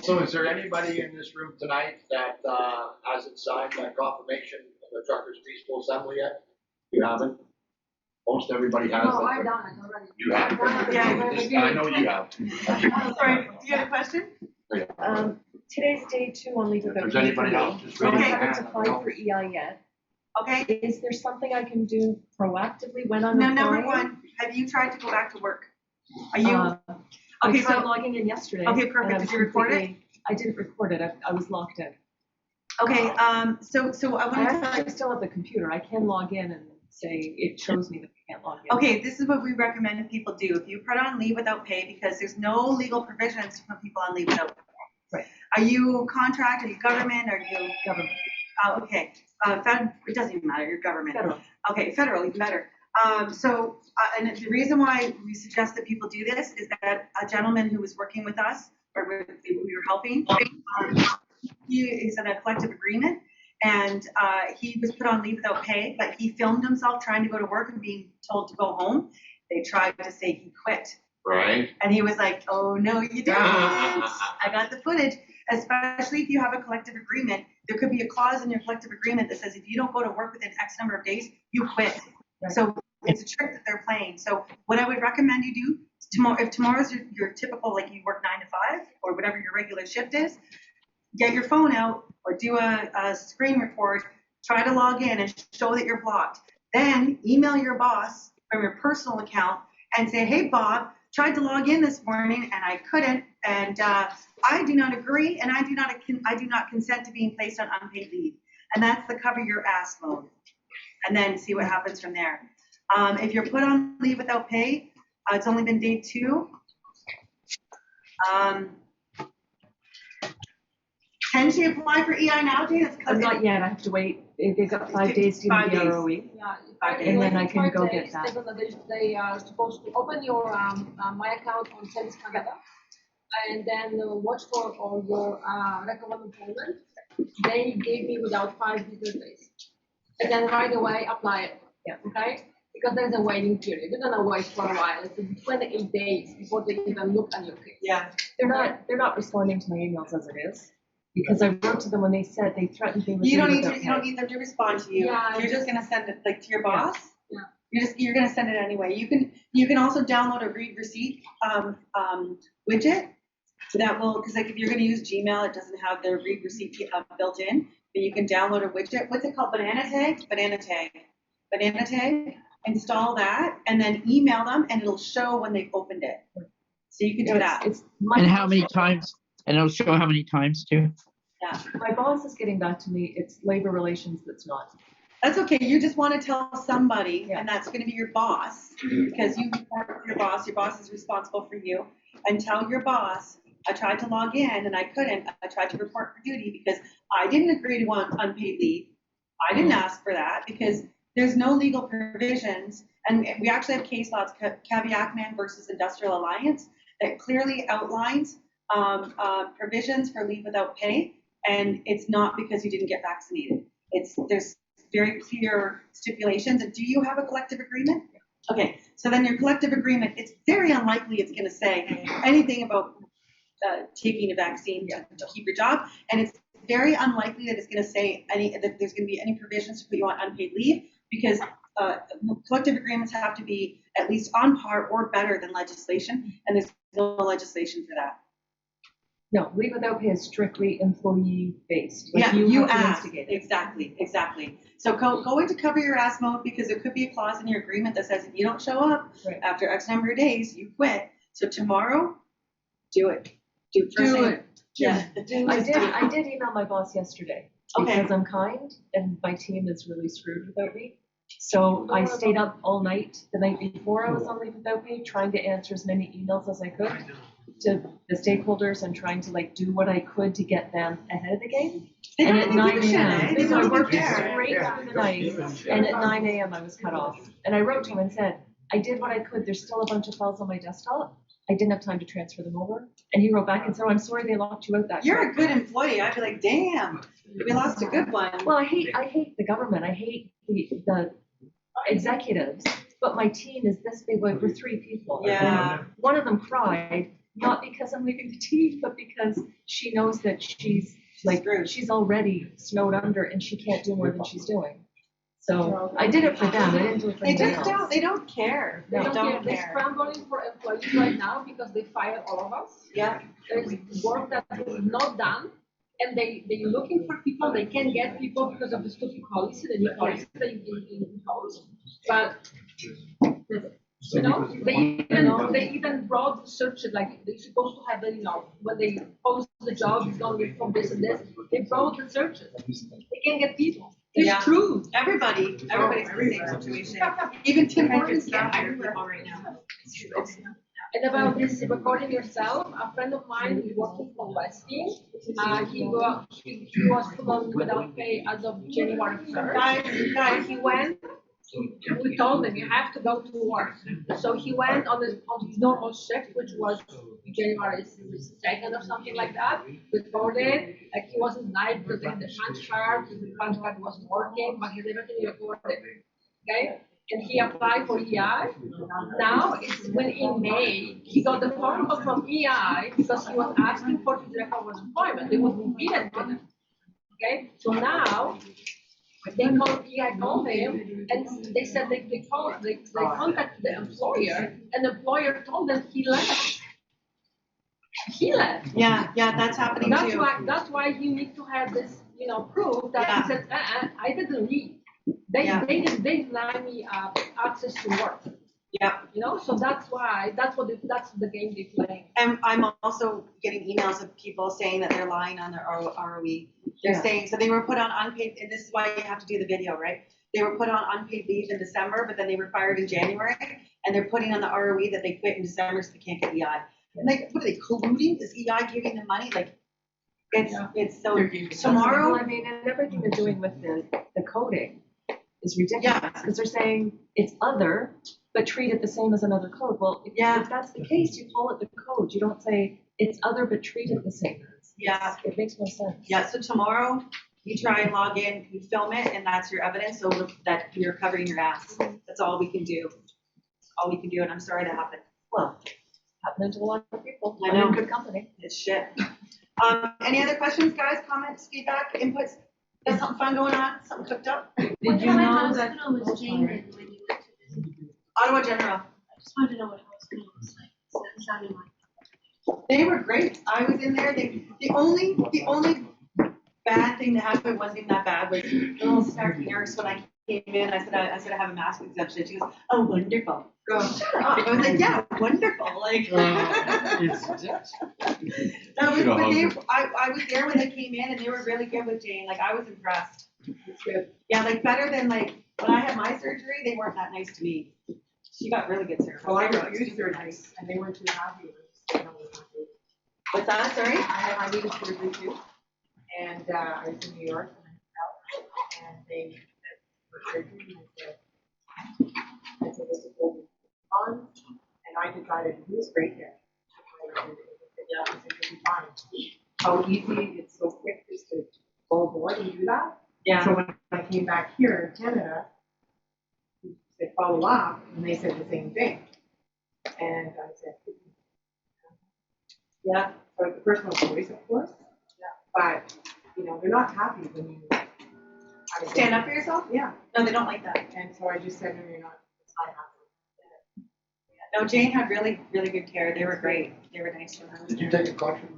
So is there anybody in this room tonight that hasn't signed that confirmation of the Truckers Peaceful Assembly yet? You haven't? Most everybody has. No, I've done it already. You have? Yeah. I know you have. Sorry, do you have a question? Today's day 2 on leave If without there's pay. anybody else, just So raise I your haven't hand. applied for EI yet. Okay. Is there something I can do proactively when I'm Now, applying? number one, have you tried to go back to work? Are you? I Okay, tried so- logging in yesterday. Okay, perfect. and I Did was you record it? I didn't record it. I was locked in. Okay, so I want to tell I you. still have the computer. I can log in and say it shows me that I can't log in. Okay, this is what we recommend that people do. If you put on leave without pay, because there's no legal provisions to put people on leave without pay. Right. Are you contract? Are you government? Are you Government. Oh, okay. It doesn't even matter. You're government. Federal. Okay, federal, even better. And the reason why we suggest that people do this is that a gentleman who was working with us, or we were helping, he is in a collective agreement, and he was put on leave without pay, but he filmed himself trying to go to work and being told to go home. They tried to say he quit. Right. And he was like, oh, no, you didn't. I got the footage. Especially if you have a collective agreement, there could be a clause in your collective agreement that says if you don't go to work within X number of days, you quit. Right. So it's a trick that they're playing. So what I would recommend you do, if tomorrow's your typical, like you work 9 to 5 or whatever your regular shift is, get your phone out or do a screen report, try to log in and show that you're blocked. Then email your boss from your personal account and say, hey, Bob, tried to log in this morning and I couldn't, and I do not agree, and I do not consent to being placed on unpaid leave. And that's the cover your ass mode. And then see what happens from there. If you're put on leave without pay, it's only been day 2. Can she apply for EI now, Jane? Not yet. I have to wait. They've got 5 days to do the ROE. Yeah, 5 days. And then I can go days, get that. They are supposed to open your my account on Sense Canada, and then watch for all your recommended employment. They gave me without 5 business days, and then right away apply it. Yeah. Okay. Because there's a waiting period. You're gonna wait for a while. It's 28 days before they even look at your case. Yeah. They're not responding to my emails as it is. Because I wrote to them when they said they threatened they would. You don't need them to respond to you. Yeah, you're just gonna send it like to your boss. Yeah. You're gonna send it anyway. You can also download a read receipt widget. So that will, because like if you're gonna use Gmail, it doesn't have the read receipt built in. But you can download a widget. What's it called? Banana tag. Install that and then email them, and it'll show when they've opened it. So you can do that. And how many times? And it'll show how many times too. Yeah. My boss is getting back to me. It's labor relations that's not. That's okay. You just want to tell somebody, Yeah. and that's going to be your boss, because you report to your boss. Your boss is responsible for you, and tell your boss, I tried to log in and I couldn't. I tried to report for duty because I didn't agree to want unpaid leave. I didn't ask for that because there's no legal provisions, and we actually have case laws, Caveatman versus Industrial Alliance, that clearly outlines provisions for leave without pay, and it's not because you didn't get vaccinated. There's very clear stipulations. And do you have a collective agreement? Okay, so then your collective agreement, it's very unlikely it's going to say anything about taking a vaccine to keep your job, and it's very unlikely that it's going to say that there's going to be any provisions to put you on unpaid leave, because collective agreements have to be at least on par or better than legislation, and there's no legislation for that. No, leave without pay is strictly employee based. Like you ask. Exactly. So go into cover your ass mode, because there could be a clause in your agreement that says if you don't show up after X number of days, you quit. So tomorrow, do it. Do it. Yeah. I did email my boss yesterday Okay. because I'm kind and my team is really screwed without me. So I stayed up all night the night before I was on leave without pay, trying to answer as many emails as I could to the stakeholders and trying to do what I could to get them ahead of the game. And at 9 a.m. So I worked straight through the night, and at 9 a.m. I was cut off. And I wrote to him and said, I did what I could. There's still a bunch of files on my desktop. I didn't have time to transfer them over. And he wrote back and said, oh, I'm sorry they locked you out that You're a good employee. I'd be like, damn, we lost a good one. Well, I hate the government. I hate the executives. But my team is this big. We're 3 people. Yeah. And one of them cried not because I'm leaving the team, but because she knows that she's screwed. she's already snowed under and she can't do more than she's doing. So I did it for them. I didn't do it for They anybody just else. don't, they don't care. They They're don't care. scrambling for employees right now because they fired all of us. Yeah, There's work that is not done, and they're looking for people. They can't get people because of the stupid policy, the new policy they imposed. But they even brought searches like they're supposed to have it. When they post the job, it's gonna be from this and this. They brought the searches. They can't get people. It's Yeah. true. everybody's in the same situation. Even Tim Hortons can't hire people right now. And about this recording yourself, a friend of mine is working for Westing. He was put on without pay as of January 3rd. Guys, He went, we told him, you have to go to work. So he went on his normal shift, which was January 2nd or something like that. Recorded, like he wasn't night because they had the punch card, the punch card wasn't working, but he had everything recorded. Okay? And he applied for EI. Now it's when in May he got the phone call from EI because he was asking for his record of employment. They wouldn't give it to him. Okay, so now they called EI, called him, and they said they contacted the employer, and the employer told them he left. He left. yeah, that's happening too. That's why you need to have this, proof that Yeah. he said, I didn't leave. They deny me access to work. Yeah. So that's that's the game they play. And I'm also getting emails of people saying that they're lying on their ROE. They're saying, so they were put on unpaid, and this is why you have to do the video, right? They were put on unpaid leave in December, but then they were fired in January, and they're putting on the ROE that they quit in December so they can't get EI. And what are they colluding? Is EI giving them money? Like, it's so, tomorrow. Well, I mean, and everything they're doing with the coding is ridiculous because they're saying it's other, but treat it the same as another code. Well, if that's the case, you call it the code. You don't say it's other, but treat it the same. It makes no sense. Yeah, so tomorrow you try and log in, you film it, and that's your evidence, so that you're covering your ass. That's all we can do. All we can do, and I'm sorry that happened. Well, happening to a lot of people. I I'm know. in good company. It's shit. Any other questions, guys, comments, feedback, inputs? Got something fun going on? Something cooked up? Did you know that? Was Jane when you went to visit? Ottawa General. I just wanted to know what hospital was like. So it sounded like. They were great. I was in there. The only bad thing that happened wasn't even that bad. Was the little snarky nurse when I came in. I said I have a mask exemption. She goes, "Oh, wonderful." Girl, shut up. I was like, "Yeah, wonderful." Like, I was there when they came in, and they were really good with Jane. Like, I was impressed. It's good. Yeah, like better than like when I had my surgery. They weren't that nice to me. She got really good service. Well, I They got were used super surgery, nice. and they weren't too happy. They were just, What's that? Sorry. I had my knee surgery too, and I was in New York, and they said for surgery, and I said, this is going on, and I decided he was great there. I said, yeah, I said, you'll be fine. How easy, it's so quick just to go aboard and do that. Yeah. So when I came back here in Canada, they follow up, and they said the same thing. And I said, Yeah. for the personal choice, of course. Yeah. But, they're not happy when you Stand up for yourself? Yeah. No, they don't like that. And so I just said, no, you're not, it's not happening. No, Jane had really, really good care. They were great. They were nice to her. Did you take a caution?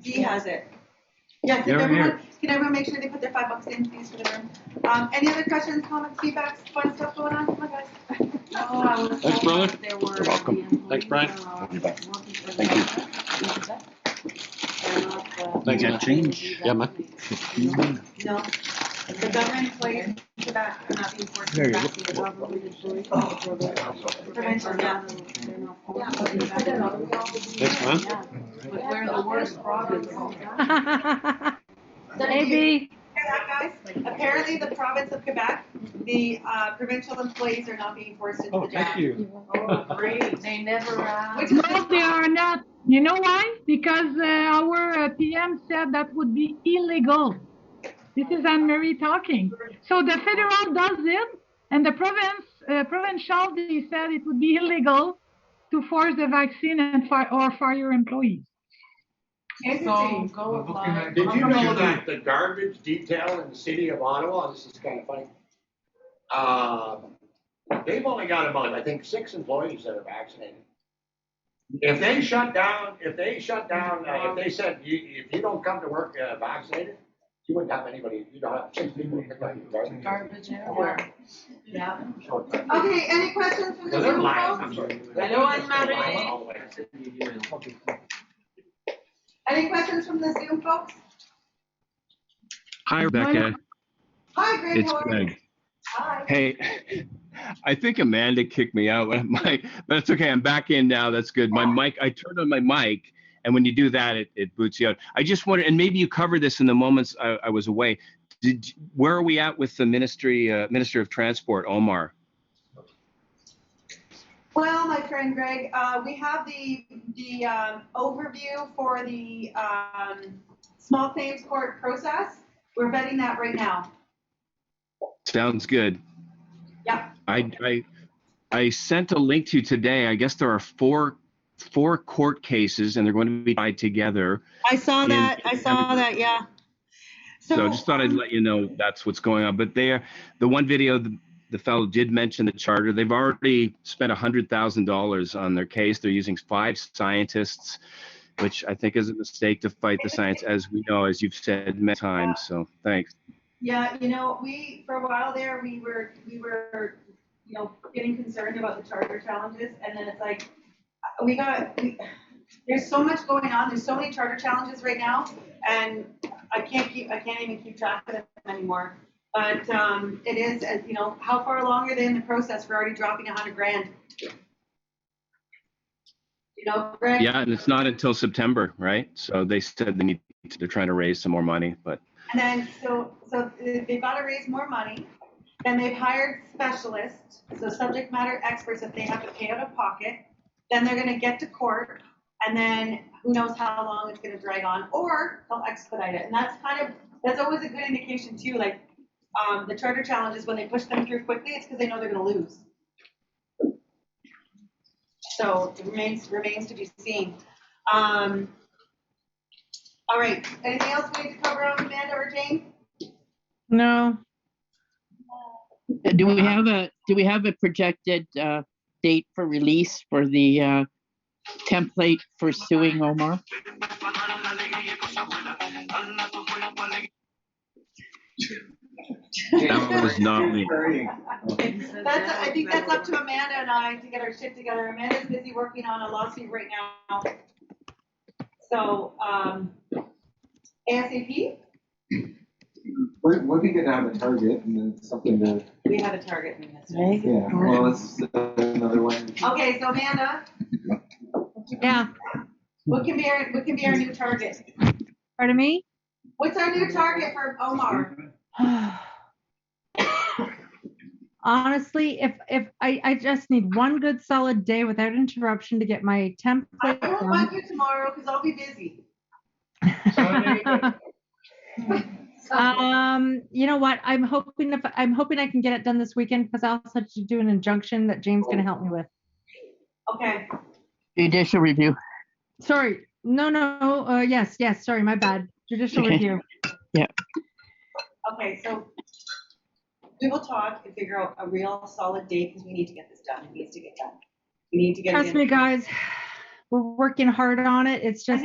Dee has it. Yeah, can everyone make sure they put their $5 in, please, for the room? Any other questions, comments, feedbacks, fun stuff going on? Come on, guys. Thanks, brother. You're welcome. Thanks, Brian. Thank you. Thanks, man. Change. Yeah, man. No. The government employees in Quebec are not being forced There to you go. prevention, yeah. Thanks, man. But we're the worst province. Hear Maybe. that, guys? Apparently, the province of Quebec, the provincial employees are not being forced into the job. you. Oh, great. They never, Which is No, they are not. You know why? Because our PM said that would be illegal. This is Anne-Marie talking. So the federal does it, and the provincial, they said it would be illegal. to force the vaccine and fire employees. Interesting. Go apply. Did you know that the garbage detail in the city of Ottawa, this is kind of funny, they've only got about, I think, 6 employees that are vaccinated. If they shut down, if they said, if you don't come to work vaccinated, you wouldn't have anybody, you don't have 6 people to pick up your garbage. Garbage everywhere. Yeah. Okay, any questions from the They're Zoom lying. folks? Hello, Anne-Marie. Any questions from the Zoom folks? Hi, Rebecca. Hi, Greg. It's How are you? Greg. Hi. Hey, I think Amanda kicked me out. But it's okay. I'm back in now. That's good. My mic, I turned on my mic, and when you do that, it boots you out. I just wondered, and maybe you covered this in the moments I was away. Where are we at with the Minister of Transport, Omar? Well, my friend Greg, we have the overview for the small claims court process. We're vetting that right now. Sounds good. Yep. I sent a link to you today. I guess there are four court cases, and they're going to be tied together. I saw that. Yeah. So I just thought I'd let you know that's what's going on. But the one video, the fellow did mention the charter. They've already spent $100,000 on their case. They're using 5 scientists, which I think is a mistake to fight the science, as we know, as you've said many times. So thanks. Yeah, we for a while there we were getting concerned about the charter challenges, and then it's like there's so much going on. There's so many charter challenges right now, and I can't even keep track of them anymore. But it is, how far along are they in the process? We're already dropping $100,000. Greg? Yeah, and it's not until September, right? So they said they're trying to raise some more money, but. And then so they've got to raise more money. Then they've hired specialists, so subject matter experts that they have to pay out of pocket. Then they're going to get to court, and then who knows how long it's going to drag on, or they'll expedite it. And that's always a good indication too. Like the charter challenges, when they push them through quickly, it's because they know they're going to lose. So it remains to be seen. All right. Anything else we need to cover on Amanda or Jane? No. Do we have a projected date for release for the template for suing Omar? That was not me. I think that's up to Amanda and I to get our shit together. Amanda's busy working on a lawsuit right now. So, ASAP? Would be good to have a target and then something to. We have a target in this. Yeah. Well, let's another one. Okay, so Amanda. Yeah. What can be our new target? Pardon me? What's our new target for Omar? Honestly, if I just need one good solid day without interruption to get my template I won't want you tomorrow because I'll be busy. You know what? I'm hoping I can get it done this weekend because I also have to do an injunction that James going to help me with. Okay. Judicial review. Sorry. No. Yes. Sorry, my bad. Judicial review. Yeah. Okay, so we will talk and figure out a real solid date because we need to get this done. It needs to get done. We need to get Trust me, guys. We're working hard on it. It's just